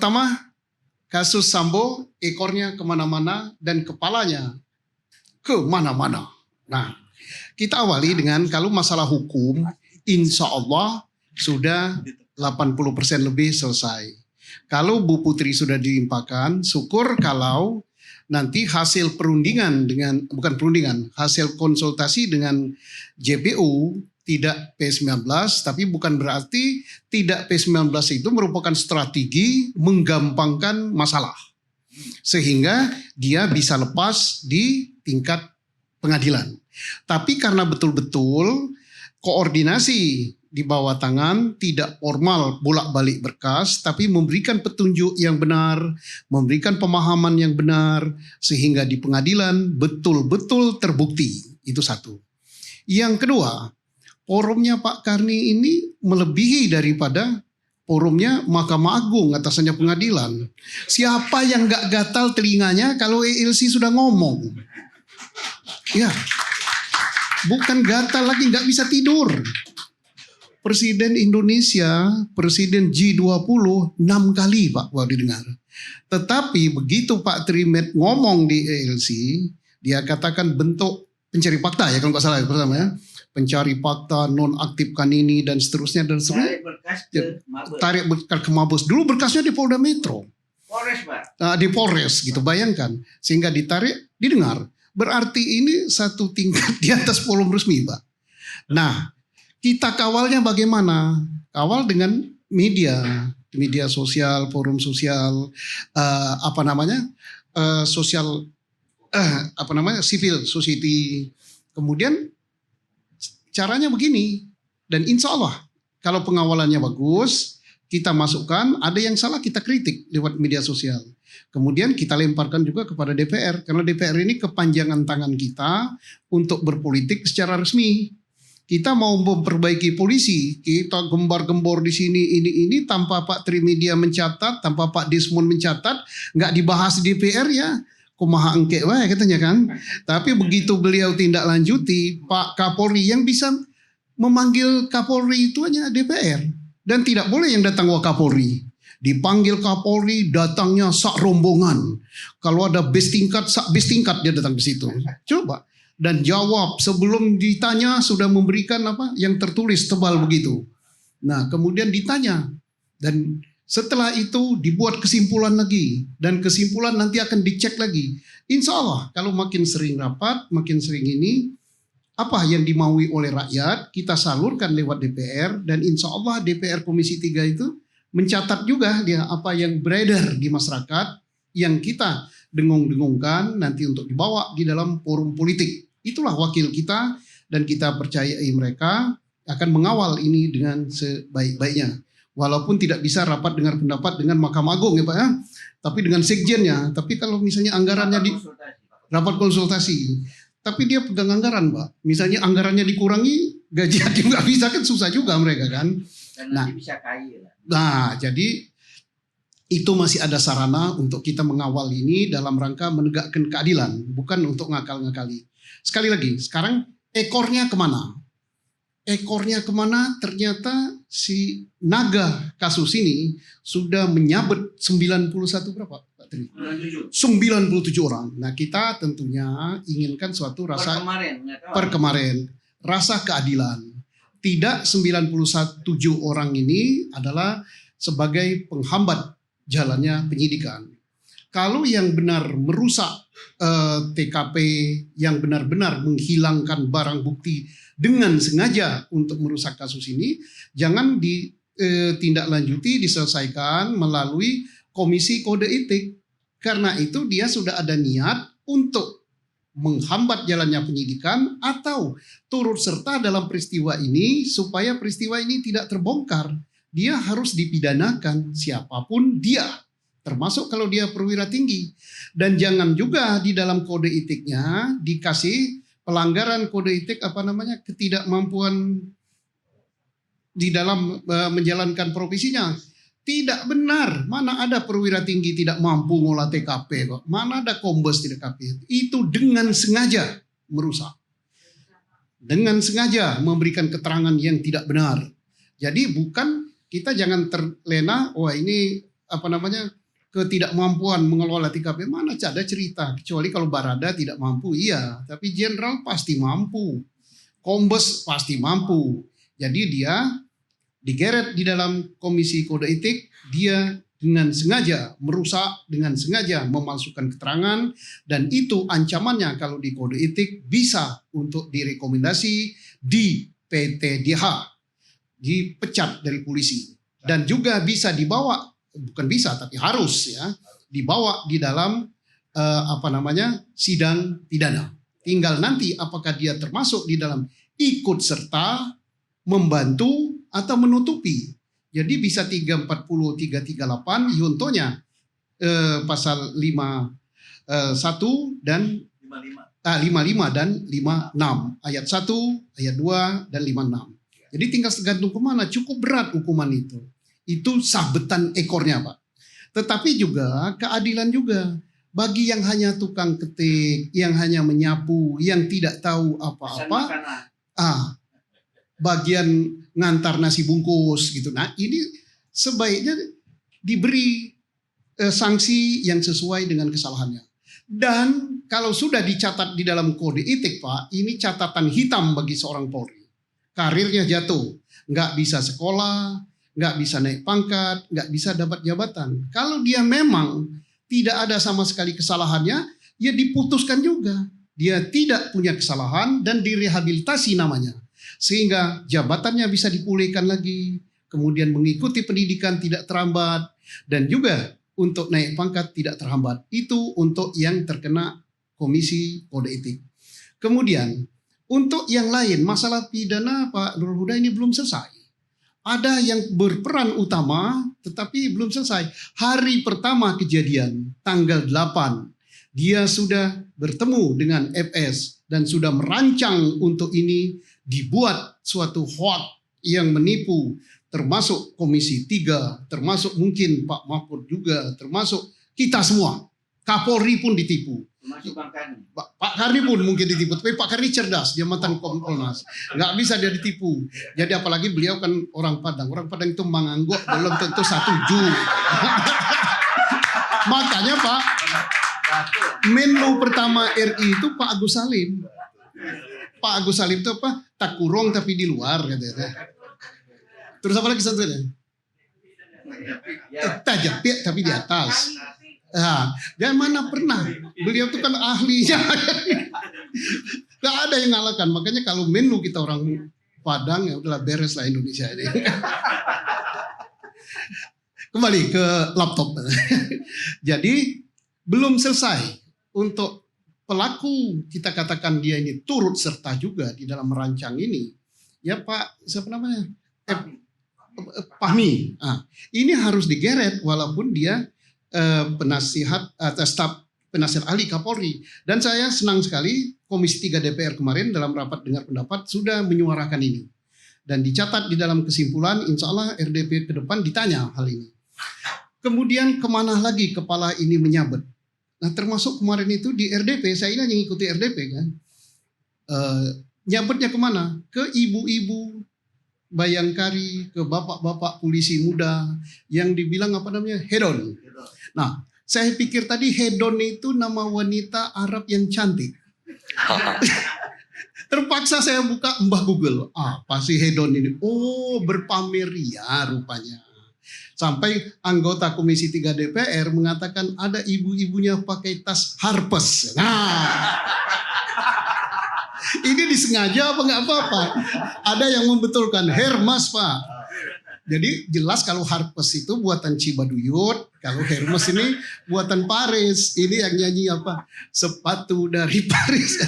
Pertama, kasus Sambo, ekornya kemana-mana dan kepalanya kemana-mana. Nah, kita awali dengan kalau masalah hukum, insya Allah sudah 80% lebih selesai. Kalau Bu Putri sudah dilimpahkan, syukur kalau nanti hasil perundingan hasil konsultasi dengan JPU tidak P19, tapi bukan berarti tidak P19 itu merupakan strategi menggampangkan masalah. Sehingga dia bisa lepas di tingkat pengadilan. Tapi karena betul-betul koordinasi di bawah tangan, tidak formal bolak-balik berkas, tapi memberikan petunjuk yang benar, memberikan pemahaman yang benar, sehingga di pengadilan betul-betul terbukti. Itu satu. Yang kedua, forumnya Pak Karni ini melebihi daripada forumnya Mahkamah Agung, atasannya pengadilan. Siapa yang gak gatal telinganya kalau ELC sudah ngomong? Ya, bukan gatal lagi, gak bisa tidur. Presiden Indonesia, Presiden G20 6 kali Pak baru didengar. Tetapi begitu Pak Trimet ngomong di ELC, dia katakan bentuk pencari fakta ya kalau nggak salah pertama ya. Pencari fakta, nonaktifkan ini dan seterusnya dan seterusnya. Tarik berkas ke Mabes. Dulu berkasnya di Polda Metro. Polres Pak. Di Polres gitu, bayangkan. Sehingga ditarik, didengar. Berarti ini satu tingkat di atas forum resmi Pak. Nah, kita kawalnya bagaimana? Kawal dengan media sosial, forum sosial, civil society. Kemudian caranya begini, dan insya Allah kalau pengawalannya bagus, kita masukkan, ada yang salah kita kritik lewat media sosial. Kemudian kita lemparkan juga kepada DPR, karena DPR ini kepanjangan tangan kita untuk berpolitik secara resmi. Kita mau memperbaiki polisi, kita gembar-gembor di sini ini tanpa Pak Trimedia mencatat, tanpa Pak Desmond mencatat, nggak dibahas di DPR ya, kumaha engke wae katanya kan. Tapi begitu beliau tindak lanjuti, Pak Kapolri yang bisa memanggil Kapolri itu hanya DPR dan tidak boleh yang datang Wakapolri. Dipanggil Kapolri, datangnya sak rombongan. Kalau ada bes tingkat, sak bes tingkat dia datang ke situ. Coba. Dan jawab sebelum ditanya sudah memberikan apa yang tertulis tebal begitu. Nah kemudian ditanya dan setelah itu dibuat kesimpulan lagi dan kesimpulan nanti akan dicek lagi. Insya Allah kalau makin sering rapat, makin sering ini apa yang dimaui oleh rakyat kita salurkan lewat DPR dan insya Allah DPR Komisi 3 itu mencatat juga dia apa yang beredar di masyarakat yang kita dengung-dengungkan nanti untuk dibawa di dalam forum politik. Itulah wakil kita dan kita percayai mereka akan mengawal ini dengan sebaik-baiknya. Walaupun tidak bisa rapat dengar pendapat dengan Mahkamah Agung ya Pak ya, tapi dengan sekjennya. Tapi kalau misalnya anggarannya di rapat konsultasi, tapi dia pegang anggaran Pak. Misalnya anggarannya dikurangi, gaji hakim nggak bisa kan susah juga mereka kan. Dan nanti bisa kaya. Nah jadi itu masih ada sarana untuk kita mengawal ini dalam rangka menegakkan keadilan, bukan untuk ngakal-ngakali. Sekali lagi, sekarang ekornya kemana? Ekornya kemana? Ternyata si naga kasus ini sudah menyabet 91 berapa Pak Tri? 97 orang. Nah kita tentunya inginkan suatu rasa per kemarin rasa keadilan. Tidak 91 orang ini adalah sebagai penghambat jalannya penyidikan. Kalau yang benar merusak TKP, yang benar-benar menghilangkan barang bukti dengan sengaja untuk merusak kasus ini, jangan ditindaklanjuti, diselesaikan melalui Komisi Kode Etik. Karena itu dia sudah ada niat untuk menghambat jalannya penyidikan atau turut serta dalam peristiwa ini supaya peristiwa ini tidak terbongkar. Dia harus dipidanakan siapapun dia. Termasuk kalau dia perwira tinggi. Dan jangan juga di dalam kode etiknya dikasih pelanggaran kode etik ketidakmampuan di dalam menjalankan profesinya. Tidak benar. Mana ada perwira tinggi tidak mampu ngolah TKP kok. Mana ada kombes tidak TKP. Itu dengan sengaja merusak. Dengan sengaja memberikan keterangan yang tidak benar. Jadi bukan kita jangan terlena, wah ini ketidakmampuan mengelola TKP, mana ada cerita, kecuali kalau Barada tidak mampu, iya, tapi Jenderal pasti mampu, Kombes pasti mampu. Jadi dia digeret di dalam Komisi Kode Etik, dia dengan sengaja merusak, dengan sengaja memalsukan keterangan, dan itu ancamannya kalau di Kode Etik bisa untuk direkomendasi di PTDH, dipecat dari polisi, dan juga bisa dibawa, bukan bisa tapi harus ya, dibawa di dalam sidang pidana. Tinggal nanti apakah dia termasuk di dalam ikut serta, membantu atau menutupi. Jadi bisa 340, 338 yuntonya pasal 51 dan 55 dan 56, ayat 1, ayat 2 dan 56. Jadi tinggal tergantung kemana, cukup berat hukuman itu. Itu sabetan ekornya Pak. Tetapi juga keadilan juga. Bagi yang hanya tukang ketik, yang hanya menyapu, yang tidak tahu apa-apa, bagian ngantar nasi bungkus gitu. Nah ini sebaiknya diberi sanksi yang sesuai dengan kesalahannya. Dan kalau sudah dicatat di dalam kode etik Pak, ini catatan hitam bagi seorang Polri. Karirnya jatuh, nggak bisa sekolah, nggak bisa naik pangkat, nggak bisa dapat jabatan. Kalau dia memang tidak ada sama sekali kesalahannya, ya diputuskan juga. Dia tidak punya kesalahan dan direhabilitasi namanya. Sehingga jabatannya bisa dipulihkan lagi, kemudian mengikuti pendidikan tidak terhambat, dan juga untuk naik pangkat tidak terhambat. Itu untuk yang terkena Komisi Kode Etik. Kemudian untuk yang lain, masalah pidana Pak Nurul Huda ini belum selesai. Ada yang berperan utama tetapi belum selesai. Hari pertama kejadian, tanggal 8, dia sudah bertemu dengan FS dan sudah merancang untuk ini dibuat suatu hoax yang menipu, termasuk Komisi 3, termasuk mungkin Pak Mahfud juga, termasuk kita semua. Kapolri pun ditipu. Termasuk Bang Karni. Pak Karni pun mungkin ditipu, tapi Pak Karni cerdas, dia mantan Kompolnas, nggak bisa dia ditipu. Jadi apalagi beliau kan orang Padang itu mengangguk belum tentu setuju. Makanya Pak, Menlu pertama RI itu Pak Agus Salim. Pak Agus Salim itu apa? Tak kurung tapi di luar katanya. Terus apa lagi satunya? Tajapit tapi di atas. Nah, dan mana pernah beliau itu kan ahlinya. Gak ada yang ngalahkan. Makanya kalau Menlu kita orang Padang, ya udahlah beres lah Indonesia ini. Kembali ke laptop. Jadi belum selesai untuk pelaku, kita katakan dia ini turut serta juga di dalam merancang ini. Ya Pak, siapa namanya? Fahmi. Nah, ini harus digeret walaupun dia penasihat atau staf penasihat ahli Kapolri. Dan saya senang sekali Komisi 3 DPR kemarin dalam rapat dengar pendapat sudah menyuarakan ini. Dan dicatat di dalam kesimpulan, insya Allah RDP ke depan ditanya hal ini. Kemudian kemana lagi kepala ini menyabet? Nah termasuk kemarin itu di RDP, saya ini hanya ngikuti RDP kan. Nyabetnya kemana? Ke ibu-ibu Bayangkari, ke bapak-bapak polisi muda yang dibilang apa namanya? Hedon. Nah, saya pikir tadi Hedon itu nama wanita Arab yang cantik. Terpaksa saya buka mbah Google. Apa sih Hedon ini? Oh, berpamer ria rupanya. Sampai anggota Komisi 3 DPR mengatakan ada ibu-ibunya pakai tas Harpes. Nah, ini disengaja apa nggak apa-apa? Ada yang membetulkan Hermes Pak. Jadi jelas kalau Harpes itu buatan Cibaduyut, kalau Hermes ini buatan Paris. Ini yang nyanyi apa? Sepatu dari Paris.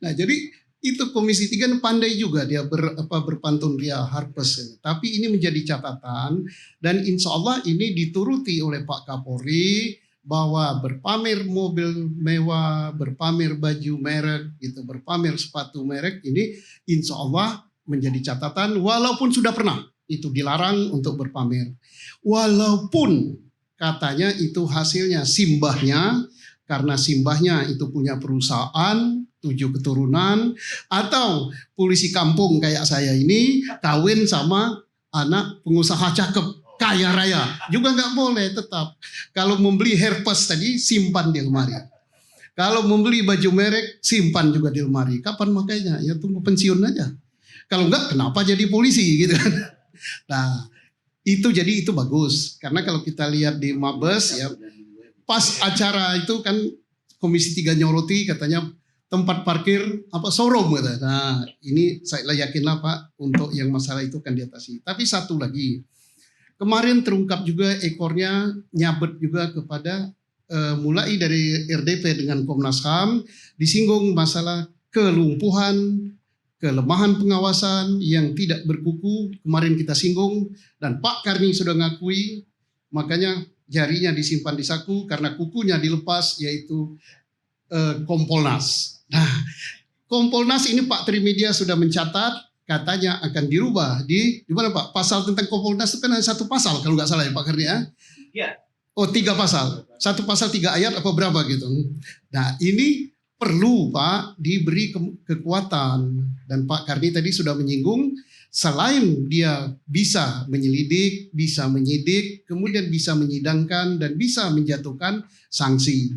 Nah jadi itu Komisi 3 pandai juga dia berpantun ria Harpes. Tapi ini menjadi catatan dan insya Allah ini dituruti oleh Pak Kapolri bahwa berpamer mobil mewah, berpamer baju merek, gitu, berpamer sepatu merek ini insya Allah menjadi catatan walaupun sudah pernah. Itu dilarang untuk berpamer. Walaupun katanya itu hasilnya simbahnya, karena simbahnya itu punya perusahaan, 7 keturunan, atau polisi kampung kayak saya ini kawin sama anak pengusaha cakep. kaya raya juga nggak boleh tetap. Kalau membeli herpes tadi simpan di lemari. Kalau membeli baju merek simpan juga di lemari. Kapan makainya? Ya tunggu pensiun aja. Kalau enggak kenapa jadi polisi gitu kan. Nah, itu bagus karena kalau kita lihat di Mabes ya pas acara itu kan Komisi 3 nyoroti katanya tempat parkir showroom gitu. Nah, ini saya yakinlah Pak untuk yang masalah itu akan diatasi. Tapi satu lagi. Kemarin terungkap juga ekornya nyabet juga kepada mulai dari RDP dengan Komnas HAM disinggung masalah kelumpuhan, kelemahan pengawasan yang tidak berkuku. Kemarin kita singgung dan Pak Karni sudah ngakui, makanya jarinya disimpan di saku karena kukunya dilepas yaitu Kompolnas. Nah, Kompolnas ini Pak Trimedia sudah mencatat katanya akan dirubah di mana Pak? Pasal tentang Kompolnas itu kan hanya satu pasal kalau nggak salah ya Pak Karni ya? Iya. Oh 3 pasal, satu pasal 3 ayat apa berapa gitu. Nah ini perlu Pak diberi kekuatan dan Pak Karni tadi sudah menyinggung selain dia bisa menyelidik, bisa menyidik, kemudian bisa menyidangkan dan bisa menjatuhkan sanksi.